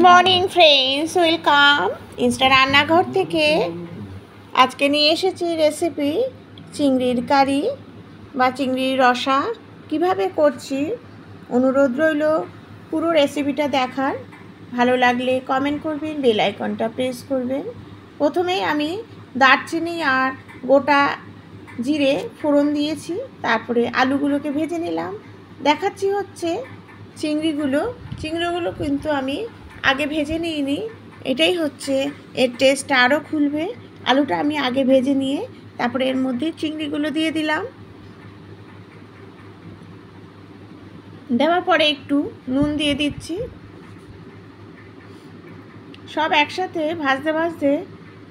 Morning friends, welcome Insta রান্নাঘর থেকে। আজকে নিয়ে এসেছি রেসিপি চিংড়ির কারি বা চিংড়ির রসা। কিভাবে করছি অনুরোধ রইল পুরো রেসিপিটা দেখার। ভালো লাগলে কমেন্ট করবেন, বেল আইকনটা প্রেস করবেন। প্রথমেই আমি দারচিনি আর গোটা জিরে ফোড়ন দিয়েছি, তারপরে আলুগুলোকে ভেজে নিলাম। দেখাচ্ছি হচ্ছে চিংড়িগুলো কিন্তু আমি আগে ভেজে নিইনি, এটাই হচ্ছে এর টেস্টটা আরও খুলবে। আলুটা আমি আগে ভেজে নিয়ে তারপরে এর মধ্যে চিংড়িগুলো দিয়ে দিলাম। দেওয়ার পরে একটু নুন দিয়ে দিচ্ছি। সব একসাথে ভাজতে ভাজতে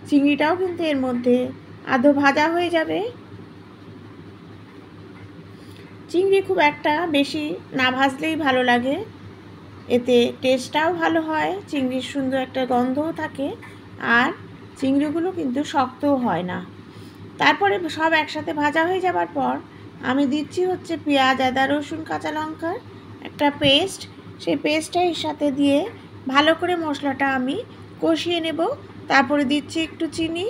চিংড়িটাও কিন্তু এর মধ্যে আধো ভাজা হয়ে যাবে। চিংড়ি খুব একটা বেশি না ভাজলেই ভালো লাগে, এতে টেস্টটাও ভালো হয়, চিংড়ির সুন্দর একটা গন্ধও থাকে, আর চিংড়িগুলো কিন্তু শক্তও হয় না। তারপরে সব একসাথে ভাজা হয়ে যাবার পর আমি দিচ্ছি হচ্ছে পেঁয়াজ, আদা, রসুন, কাঁচা লঙ্কার একটা পেস্ট। সেই পেস্টটা এর সাথে দিয়ে ভালো করে মশলাটা আমি কষিয়ে নেব। তারপরে দিচ্ছি একটু চিনি,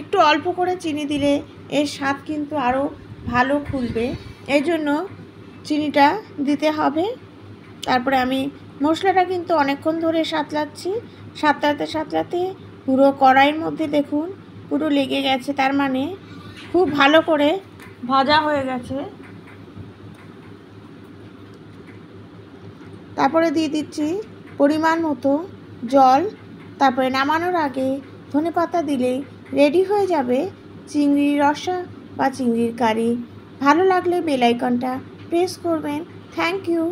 একটু অল্প করে চিনি দিলে এর স্বাদ কিন্তু আরও ভালো খুলবে, এই জন্য চিনিটা দিতে হবে। তারপরে আমি মশলাটা কিন্তু অনেকক্ষণ ধরে সাঁতলাতে পুরো কড়াইয়ের মধ্যে দেখুন পুরো লেগে গেছে, তার মানে খুব ভালো করে ভাজা হয়ে গেছে। তারপরে দিয়ে দিচ্ছি পরিমাণ মতো জল। তারপরে নামানোর আগে ধনেপাতা দিলেই রেডি হয়ে যাবে চিংড়ির রসা বা চিংড়ির কারি। ভালো লাগলে বেল আইকনটা প্রেস করবেন। Thank you.